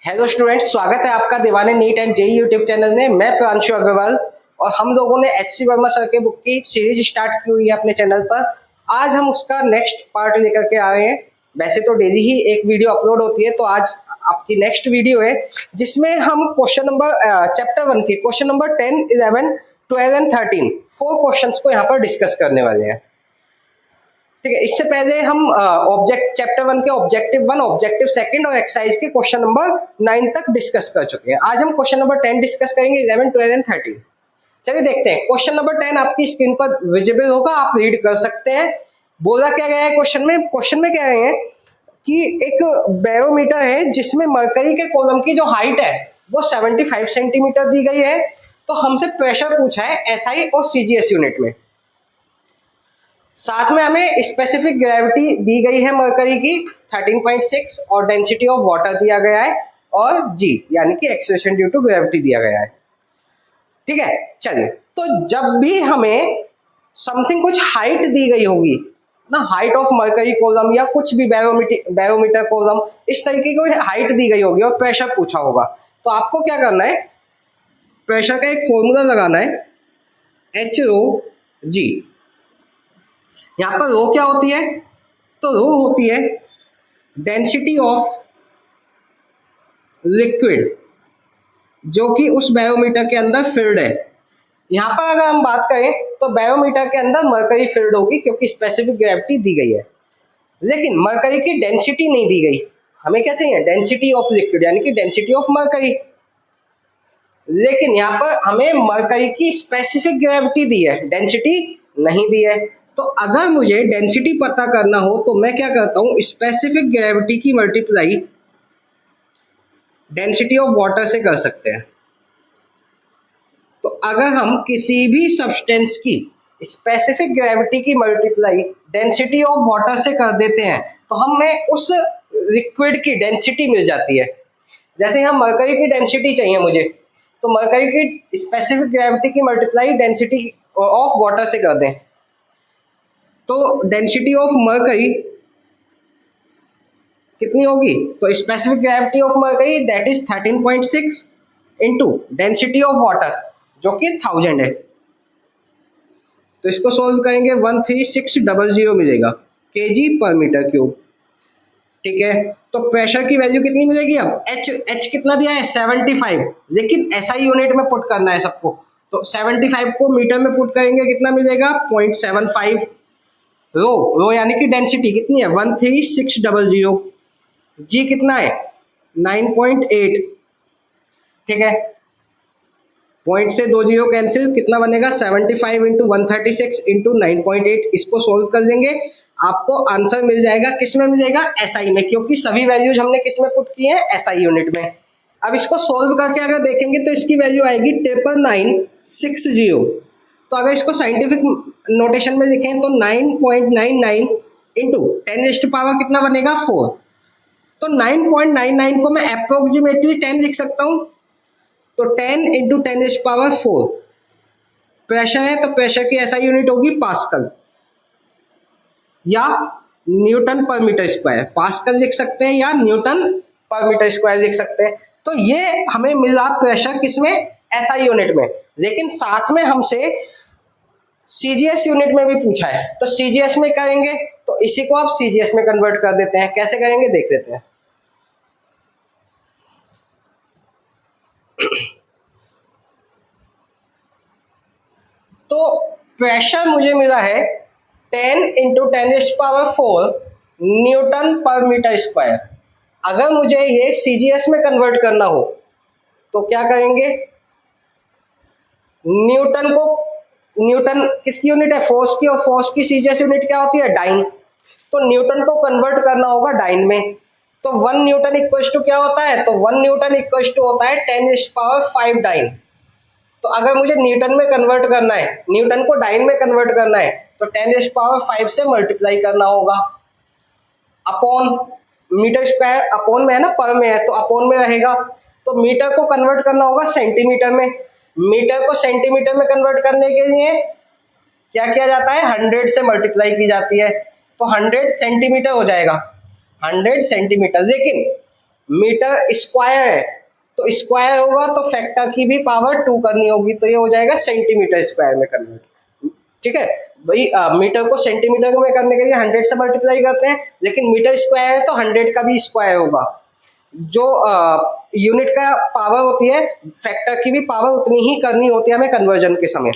Hello students, स्वागत है आपका Deewane NEET and JEE YouTube channel में। मैं प्रांशु अग्रवाल और हम लोगों ने एचसी वर्मा सर के बुक की सीरीज स्टार्ट की हुई है अपने चैनल पर। आज हम उसका नेक्स्ट पार्ट लेकर के आ रहे हैं। वैसे तो डेली ही एक वीडियो अपलोड होती है, तो आज आपकी नेक्स्ट वीडियो है जिसमें हम क्वेश्चन नंबर चैप्टर 1 के क्वेश्चन नंबर 10, 11, 12 एंड 13 4 क्वेश्चंस को यहाँ पर डिस्कस करने वाले हैं। ठीक है, इससे पहले हम ऑब्जेक्ट चैप्टर 1 के ऑब्जेक्टिव 1, ऑब्जेक्टिव 2 और एक्सरसाइज के क्वेश्चन नंबर 9 तक डिस्कस कर चुके हैं। आज हम क्वेश्चन नंबर 10 डिस्कस करेंगे, 11, 12 एंड 13। चलिए देखते हैं। क्वेश्चन नंबर 10 आपकी स्क्रीन पर विजिबल होगा, आप रीड कर सकते हैं। बोला क्या गया है क्वेश्चन में? क्वेश्चन में कह रहे हैं कि एक बैरोमीटर है जिसमें मरकरी के कॉलम की जो हाइट है वो 75 सेंटीमीटर दी गई है। तो हमसे प्रेशर पूछा है एसआई और सीजीएस यूनिट में। साथ में हमें स्पेसिफिक ग्रेविटी दी गई है मरकरी की 13.6 और डेंसिटी ऑफ वाटर दिया गया है और जी यानी कि एक्सेलरेशन ड्यू टू ग्रेविटी दिया गया है। ठीक है, चलिए। तो जब भी हमें समथिंग कुछ हाइट दी गई होगी ना, हाइट ऑफ मरकरी कॉलम या कुछ भी बैरोमीटर कॉलम, इस तरीके की हाइट दी गई होगी और प्रेशर पूछा होगा, तो आपको क्या करना है? प्रेशर का एक फॉर्मूला लगाना है, एच रो जी। यहां पर रो क्या होती है? तो रो होती है डेंसिटी ऑफ लिक्विड जो कि उस बैरोमीटर के अंदर फिल्ड है। यहां पर अगर हम बात करें तो बैरोमीटर के अंदर मरकरी फिल्ड होगी क्योंकि स्पेसिफिक ग्रेविटी दी गई है, लेकिन मरकरी की डेंसिटी नहीं दी गई। हमें क्या चाहिए? डेंसिटी ऑफ लिक्विड यानी कि डेंसिटी ऑफ मरकरी। लेकिन यहाँ पर हमें मरकरी की स्पेसिफिक ग्रेविटी दी है, डेंसिटी नहीं दी है। तो अगर मुझे डेंसिटी पता करना हो तो मैं क्या करता हूं? स्पेसिफिक ग्रेविटी की मल्टीप्लाई डेंसिटी ऑफ वाटर से कर सकते हैं। तो अगर हम किसी भी सब्सटेंस की स्पेसिफिक ग्रेविटी की मल्टीप्लाई डेंसिटी ऑफ वाटर से कर देते हैं तो हमें उस लिक्विड की डेंसिटी मिल जाती है। जैसे हम मरकरी की डेंसिटी चाहिए मुझे, तो मरकरी की स्पेसिफिक ग्रेविटी की मल्टीप्लाई डेंसिटी ऑफ वाटर से कर दें तो डेंसिटी ऑफ मरकरी कितनी होगी? तो specific gravity of mercury that is 13.6 into density of water जो कि 1000 है। तो इसको सोल्व करेंगे 13600 मिलेगा केजी पर मीटर क्यूब। ठीक है, तो प्रेशर की वैल्यू कितनी मिलेगी? अब एच कितना दिया है? 75, लेकिन एसआई यूनिट में पुट करना है सबको। तो 75 को मीटर में पुट करेंगे, कितना मिलेगा? 0.75। रो यानी कि डेंसिटी कितनी है? 13600। जी कितना है? 9.8। ठीक है, पॉइंट से 2 जीरो कैंसिल, कितना बनेगा? 75 इंटू 136 इंटू 9.8। इसको सोल्व कर देंगे, आपको आंसर मिल जाएगा। किस में मिलेगा? एसआई में, क्योंकि सभी वैल्यूज हमने किस में पुट की है? एसआई यूनिट में। अब इसको सोल्व करके अगर देखेंगे तो इसकी वैल्यू आएगी 9.960। तो अगर इसको साइंटिफिक नोटेशन में लिखें तो 9.99 इंटू 10⁻, कितना बनेगा? 4। तो 9.99 को मैं अप्रोक्सीमेटली 10 लिख सकता हूं। तो 10 इंटू 10⁻4 प्रेशर है, तो प्रेशर की एसआई यूनिट होगी पास्कल या न्यूटन पर मीटर स्क्वायर। पास्कल लिख सकते हैं या न्यूटन पर मीटर स्क्वायर लिख सकते हैं। तो ये हमें मिला प्रेशर किसमें? एसआई यूनिट में। लेकिन साथ में हमसे सीजीएस यूनिट में भी पूछा है, तो सीजीएस में करेंगे। तो इसी को आप सीजीएस में कन्वर्ट कर देते हैं। कैसे करेंगे देख लेते हैं। तो प्रेशर मुझे मिला है 10 इंटू 10⁻4 न्यूटन पर मीटर स्क्वायर। अगर मुझे ये सीजीएस में कन्वर्ट करना हो तो क्या करेंगे? न्यूटन किसकी यूनिट है? फोर्स की, और फोर्स की सीजीएस यूनिट क्या होती है? डाइन। तो न्यूटन को कन्वर्ट करना होगा डाइन में। तो 1 न्यूटन इक्वल टू क्या होता है? तो 1 न्यूटन इक्वल टू होता है 10⁻5 डाइन। तो अगर मुझे न्यूटन में कन्वर्ट करना है, न्यूटन को डाइन में कन्वर्ट करना है, तो 10⁻5 से मल्टीप्लाई करना होगा अपॉन मीटर स्क्वायर। अपॉन में है ना, पर में है तो अपॉन में रहेगा। तो मीटर को कन्वर्ट करना होगा सेंटीमीटर में। मीटर को सेंटीमीटर में कन्वर्ट करने के लिए क्या किया जाता है? 100 से मल्टीप्लाई की जाती है। तो 100 सेंटीमीटर हो जाएगा, 100 सेंटीमीटर। लेकिन मीटर स्क्वायर है, तो स्क्वायर होगा तो फैक्टर की भी पावर 2 करनी होगी, तो ये हो जाएगा सेंटीमीटर स्क्वायर में कन्वर्ट। ठीक है भाई, मीटर को सेंटीमीटर में करने के लिए 100 से मल्टीप्लाई करते हैं, लेकिन मीटर स्क्वायर है तो 100 का भी स्क्वायर होगा। जो यूनिट का पावर होती है, फैक्टर की भी पावर उतनी ही करनी होती है हमें कन्वर्जन के समय।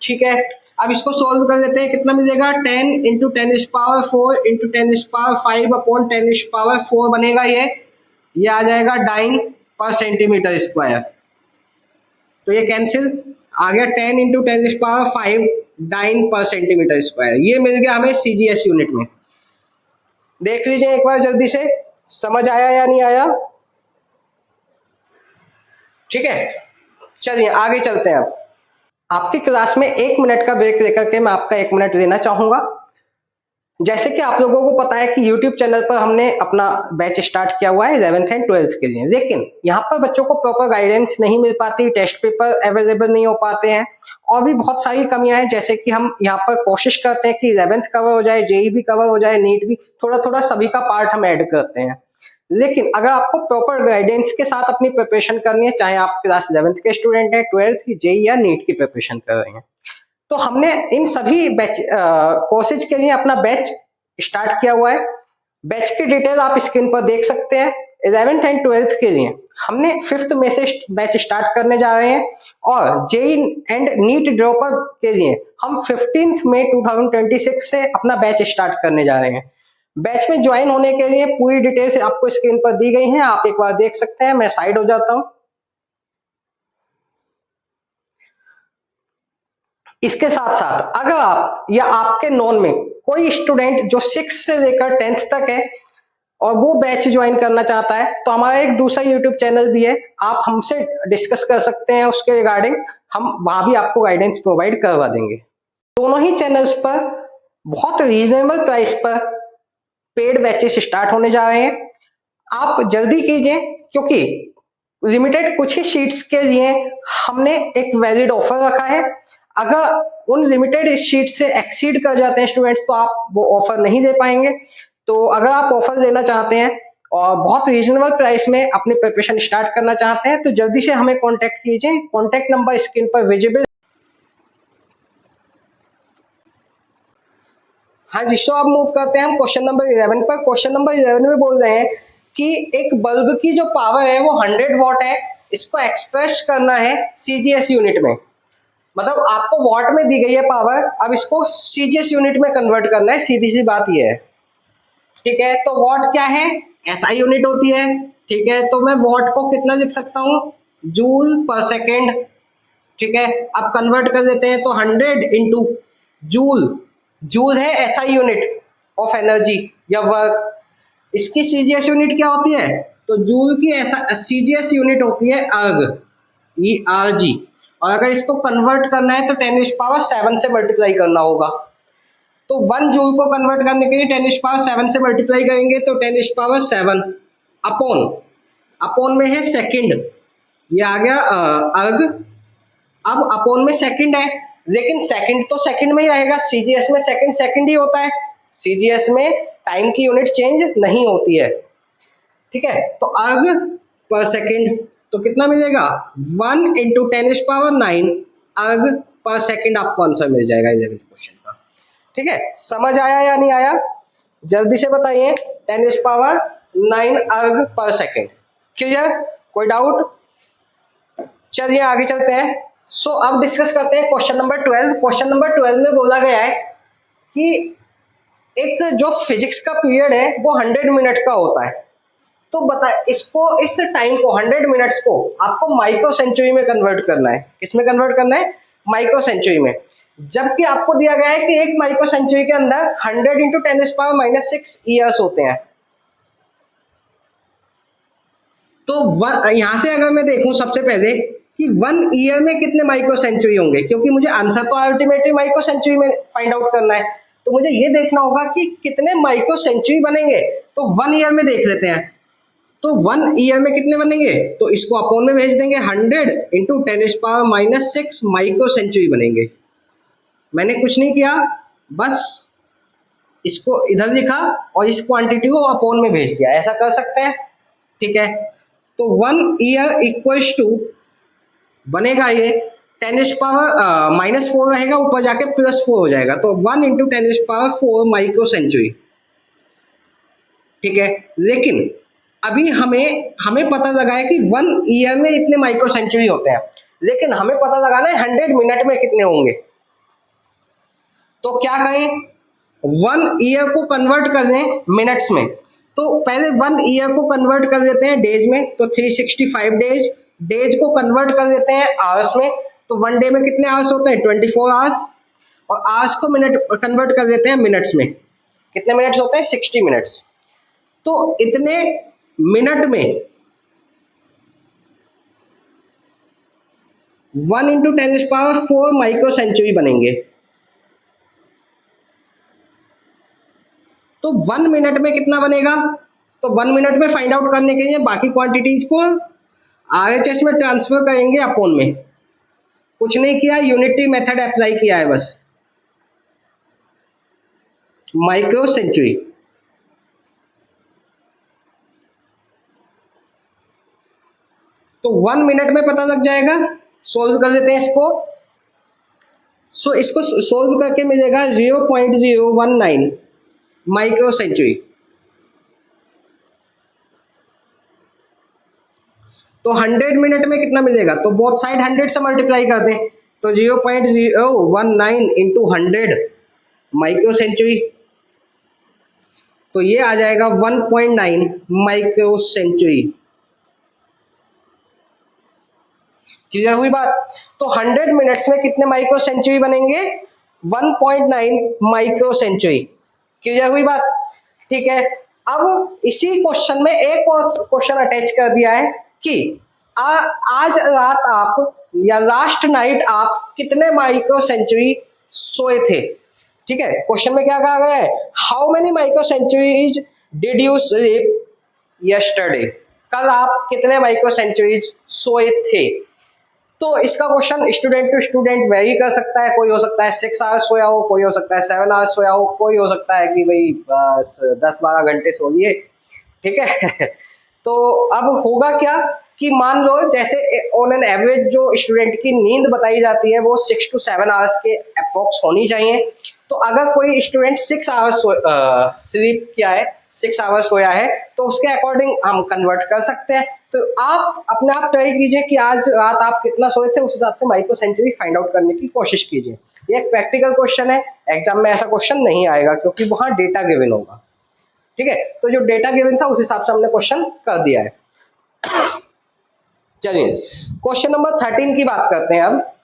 ठीक है, अब इसको सोल्व कर देते हैं, कितना मिलेगा 10 इंटू 10⁴ इंटू 10⁵ अपॉन 10⁴ बनेगा ये आ जाएगा डाइन पर सेंटीमीटर स्क्वायर, तो ये कैंसिल आ गया 10 इंटू 10⁵ डाइन पर सेंटीमीटर स्क्वायर, ये मिल गया हमें सीजीएस यूनिट में। देख लीजिए एक बार जल्दी से, समझ आया या नहीं आया? ठीक है, चलिए आगे चलते हैं। अब आपकी क्लास में 1 मिनट का ब्रेक लेकर के मैं आपका 1 मिनट लेना चाहूंगा। जैसे कि आप लोगों को पता है कि YouTube चैनल पर हमने अपना बैच स्टार्ट किया हुआ है 11th एंड 12th के लिए, लेकिन यहाँ पर बच्चों को प्रॉपर गाइडेंस नहीं मिल पाती, टेस्ट पेपर अवेलेबल नहीं हो पाते हैं, और भी बहुत सारी कमियां हैं। जैसे कि हम यहाँ पर कोशिश करते हैं कि 11th कवर हो जाए, जेई भी कवर हो जाए, नीट भी, थोड़ा थोड़ा सभी का पार्ट हम ऐड करते हैं। लेकिन अगर आपको प्रॉपर गाइडेंस के साथ अपनी प्रिपरेशन करनी है, चाहे आप क्लास 11th के स्टूडेंट हैं, 12th की, जेई या नीट की प्रिपरेशन कर रहे हैं, तो हमने इन सभी बैच कोर्सेज के लिए अपना बैच स्टार्ट किया हुआ है। बैच की डिटेल आप स्क्रीन पर देख सकते हैं। 11th एंड 12th के लिए हमने 5th में से बैच स्टार्ट करने जा रहे हैं, और जेई एंड नीट ड्रॉपर के लिए हम 15 मई 2026 से अपना बैच स्टार्ट करने जा रहे हैं। बैच में ज्वाइन होने के लिए पूरी डिटेल्स आपको स्क्रीन पर दी गई हैं, आप एक बार देख सकते हैं। मैं साइड हो जाता हूं। इसके साथ साथ अगर आप या आपके नॉन में कोई स्टूडेंट जो 6 से लेकर 10th तक है और वो बैच ज्वाइन करना चाहता है, तो हमारा एक दूसरा यूट्यूब चैनल भी है, आप हमसे डिस्कस कर सकते हैं उसके रिगार्डिंग, हम वहां भी आपको गाइडेंस प्रोवाइड करवा देंगे। दोनों ही चैनल्स पर बहुत रीजनेबल प्राइस पर पेड बैचेस स्टार्ट होने जा रहे हैं। आप जल्दी कीजिए, क्योंकि लिमिटेड कुछ ही शीट्स के लिए हमने एक वैलिड ऑफर रखा है। अगर उन लिमिटेड शीट से एक्सीड कर जाते हैं स्टूडेंट्स, तो आप वो ऑफर नहीं दे पाएंगे। तो अगर आप ऑफर लेना चाहते हैं और बहुत रीजनेबल प्राइस में अपनी प्रिपरेशन स्टार्ट करना चाहते हैं, तो जल्दी से हमें कांटेक्ट कीजिए। कांटेक्ट नंबर स्क्रीन पर विजिबल। हाँ जी, सो अब मूव करते हैं हम क्वेश्चन नंबर 11 पर। क्वेश्चन नंबर 11 में बोल रहे हैं कि एक बल्ब की जो पावर है वो 100 वॉट है, इसको एक्सप्रेस करना है सीजीएस यूनिट में। मतलब आपको वॉट में दी गई है पावर, अब इसको सीजीएस यूनिट में कन्वर्ट करना है, सीधी सी बात ये है। ठीक है, तो वॉट क्या है? एसआई यूनिट होती है। ठीक है, तो मैं वॉट को कितना लिख सकता हूँ? जूल पर सेकेंड। ठीक है, अब कन्वर्ट कर देते हैं, तो 100 इंटू जूल, जूल है एसआई यूनिट ऑफ एनर्जी या वर्क। इसकी सीजीएस यूनिट क्या होती है? तो जूल की ऐसा सीजीएस यूनिट होती है अर्ग, ERG। और अगर इसको कन्वर्ट करना है तो 10⁻7 से मल्टीप्लाई करना होगा। तो 1 जूल को कन्वर्ट करने के लिए 10⁻7 से मल्टीप्लाई करेंगे, तो 10⁻7 अपॉन, अपॉन में है सेकंड, ये आ गया अर्ग। अब अपॉन में सेकंड है, लेकिन सेकंड तो सेकंड में ही रहेगा, सीजीएस में सेकंड सेकंड ही होता है, सीजीएस में टाइम की यूनिट चेंज नहीं होती है। ठीक है, तो अर्ग पर सेकंड, तो कितना मिलेगा? 1 इंटू 10⁻9 अर्ग पर सेकंड आपको आंसर मिल जाएगा 11th क्वेश्चन का। ठीक है, समझ आया या नहीं आया? जल्दी से बताइए। 10⁻9 अर्ग पर सेकंड, क्लियर? कोई डाउट? चलिए आगे चलते हैं। सो अब डिस्कस करते हैं क्वेश्चन नंबर 12। क्वेश्चन नंबर 12 में बोला गया है कि एक जो फिजिक्स का पीरियड है वो 100 मिनट का होता है। तो बता, इसको, इस टाइम को 100 मिनट्स को आपको माइक्रो सेंचुरी में कन्वर्ट करना है। किसमें कन्वर्ट करना है? माइक्रो सेंचुरी में। जबकि आपको दिया गया है कि एक माइक्रो सेंचुरी के अंदर 100 इंटू 10⁻6 ईयर्स होते हैं। तो यहां से अगर मैं देखूं सबसे पहले कि 1 ईयर में कितने माइक्रो सेंचुरी होंगे, क्योंकि मुझे आंसर तो अल्टीमेटली माइक्रो सेंचुरी में फाइंड आउट करना है, तो मुझे ये देखना होगा कि कितने माइक्रो सेंचुरी बनेंगे। तो 1 ईयर में देख लेते हैं, तो 1 ईयर में कितने बनेंगे, तो इसको अपॉन में भेज देंगे, 100 इंटू 10⁻6 माइक्रो सेंचुरी बनेंगे। मैंने कुछ नहीं किया, बस इसको इधर लिखा और इस क्वांटिटी को अपॉन में भेज दिया। ऐसा कर सकते हैं? ठीक है, तो 1 ईयर इक्वल्स टू बनेगा ये 10⁻⁻4 रहेगा, ऊपर जाके +4 हो जाएगा, तो 1 इंटू 10⁻4 माइक्रो सेंचुरी। ठीक है, लेकिन अभी हमें पता लगा है कि 1 ईयर में इतने माइक्रो सेंचुरी होते हैं, लेकिन हमें पता लगाना है 100 मिनट में कितने होंगे। तो क्या करें, 1 ईयर को कन्वर्ट कर लें मिनट्स में, तो पहले 1 ईयर को कन्वर्ट कर देते हैं डेज में, तो 365 डेज, डेज को कन्वर्ट कर देते हैं आवर्स में, तो 1 डे में कितने आवर्स होते हैं 24 आवर्स, और आवर्स को मिनट कन्वर्ट कर देते हैं मिनट्स में, कितने मिनट्स होते हैं 60 मिनट्स। तो इतने मिनट में 1 इंटू 10⁻4 माइक्रो सेंचुरी बनेंगे। तो 1 मिनट में कितना बनेगा, तो 1 मिनट में फाइंड आउट करने के लिए बाकी क्वांटिटीज को आरएचएस में ट्रांसफर करेंगे अपॉन में, कुछ नहीं किया, यूनिटी मेथड अप्लाई किया है बस, माइक्रो सेंचुरी। तो 1 मिनट में पता लग जाएगा, सोल्व कर लेते हैं इसको। सो इसको सोल्व करके मिलेगा 0.019 माइक्रो सेंचुरी। तो 100 मिनट में कितना मिलेगा, तो बोथ साइड 100 से मल्टीप्लाई कर दें, तो 0.019 इंटू 100 माइक्रो सेंचुरी, तो ये आ जाएगा 1.9 माइक्रो सेंचुरी। क्लियर हुई बात। तो 100 मिनट्स में कितने माइक्रो सेंचुरी बनेंगे, 1.9 माइक्रो सेंचुरी। क्लियर हुई बात, ठीक है। अब इसी क्वेश्चन में एक और क्वेश्चन अटैच कर दिया है कि आज रात आप या लास्ट नाइट आप कितने माइक्रो सेंचुरी सोए थे। ठीक है, क्वेश्चन में क्या कहा गया है, how many micro centuries did you sleep yesterday, कल आप कितने माइक्रो सेंचुरीज सोए थे। तो इसका question student to student verify कर सकता है, कोई हो सकता है 6 आवर्स सोया हो, कोई हो सकता है 7 आवर्स सोया हो, कोई हो सकता है कि भाई 10-12 घंटे सो लिए। ठीक है तो अब होगा क्या कि मान लो जैसे ऑन एन एवरेज जो स्टूडेंट की नींद बताई जाती है वो 6 to 7 आवर्स के अप्रोक्स होनी चाहिए। तो अगर कोई स्टूडेंट 6 आवर्स स्लीप किया है, 6 आवर्स सोया है, तो उसके अकॉर्डिंग हम कन्वर्ट कर सकते हैं। तो आप अपने आप ट्राई कीजिए कि आज रात आप कितना सोए थे, उस हिसाब से माइक्रो सेंचुरी फाइंड आउट करने की कोशिश कीजिए। ये एक प्रैक्टिकल क्वेश्चन है, एग्जाम में ऐसा क्वेश्चन नहीं आएगा क्योंकि वहां डेटा गिवन होगा। ठीक है, तो जो डेटा गिवन था उस हिसाब से हमने क्वेश्चन कर दिया है। चलिए क्वेश्चन नंबर 13 की बात करते हैं अब।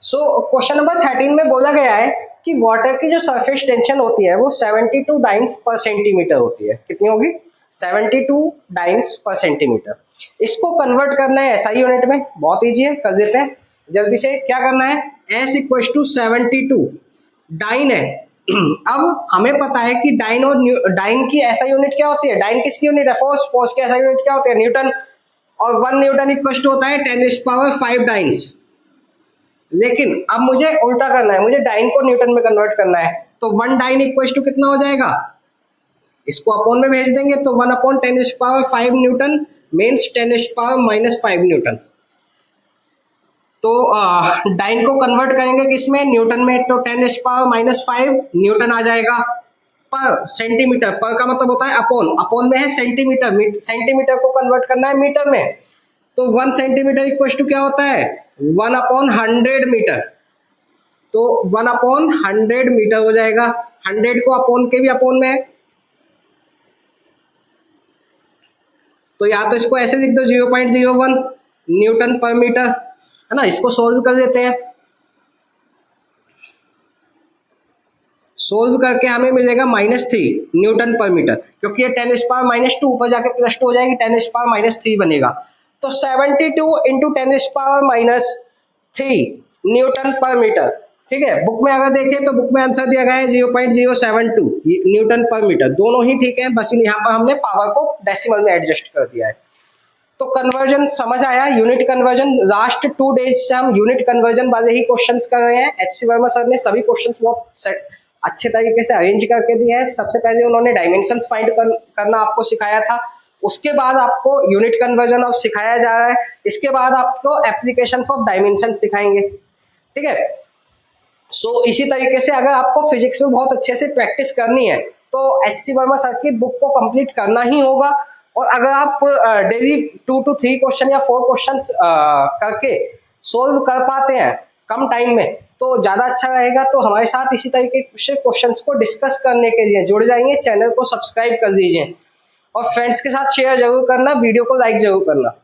सो क्वेश्चन नंबर 13 में बोला गया है कि वाटर की जो सरफेस टेंशन होती है वो 72 डाइन्स पर सेंटीमीटर होती है। कितनी होगी, 72 डाइन्स पर सेंटीमीटर। इसको कन्वर्ट करना है एसआई यूनिट में, बहुत ईजी है, कर देते हैं जल्दी से। क्या करना है, S इक्वल टू 72 डाइन है। अब हमें पता है कि डाइन और डाइन की एसआई यूनिट क्या होती है, डाइन किसकी यूनिट है, फोर्स, फोर्स की एसआई यूनिट क्या होती है, न्यूटन, और 1 न्यूटन इक्वल टू होता है 10⁻5 डाइन्स। लेकिन अब मुझे उल्टा करना है, मुझे डाइन को न्यूटन में कन्वर्ट करना है, तो 1 डाइन इक्वल टू कितना हो जाएगा, इसको अपॉन में भेज देंगे, तो 1/10⁻5 न्यूटन मीन्स 10⁻−5 न्यूटन। तो डाइन को कन्वर्ट करेंगे किसमें, न्यूटन में, तो 10⁻−5 न्यूटन आ जाएगा पर सेंटीमीटर। पर का मतलब होता है अपॉन, अपॉन में है सेंटीमीटर, सेंटीमीटर को कन्वर्ट करना है मीटर में, तो 1 सेंटीमीटर इक्वल टू क्या होता है, 1/100 मीटर। तो 1/100 मीटर हो जाएगा, 100 को अपॉन के भी अपॉन में है, तो या तो इसको ऐसे लिख दो 0.01 न्यूटन पर मीटर, है ना। इसको सोल्व कर देते हैं, सोल्व करके हमें मिलेगा -3 न्यूटन पर मीटर, क्योंकि ये 10⁻−2 ऊपर जाके +2 हो जाएगी, 10⁻−3 बनेगा। तो 72 इंटू 10⁻−3 न्यूटन पर मीटर। ठीक है, बुक में अगर देखें तो बुक में आंसर दिया गया है 0.072 न्यूटन पर मीटर, दोनों ही ठीक है, बस यहाँ पर हमने पावर को डेसिमल में एडजस्ट कर दिया है। तो कन्वर्जन समझ आया, यूनिट कन्वर्जन। लास्ट 2 डेज से हम यूनिट कन्वर्जन वाले ही क्वेश्चंस कर रहे हैं। HC वर्मा सर ने सभी क्वेश्चंस बहुत अच्छे तरीके से अरेंज करके दिया है। सबसे पहले उन्होंने डायमेंशंस फाइंड करना आपको सिखाया था, उसके बाद आपको यूनिट कन्वर्जन ऑफ सिखाया जा रहा है, इसके बाद आपको एप्लीकेशंस ऑफ डायमेंशन सिखाएंगे, ठीक है। इसी तरीके से अगर आपको फिजिक्स में बहुत अच्छे से प्रैक्टिस करनी है तो HC वर्मा सर की बुक को कंप्लीट करना ही होगा। और अगर आप डेली 2 to 3 क्वेश्चन या 4 क्वेश्चन करके सोल्व कर पाते हैं कम टाइम में तो ज़्यादा अच्छा रहेगा। तो हमारे साथ इसी तरीके से क्वेश्चंस को डिस्कस करने के लिए जुड़ जाइए, चैनल को सब्सक्राइब कर दीजिए और फ्रेंड्स के साथ शेयर जरूर करना, वीडियो को लाइक जरूर करना।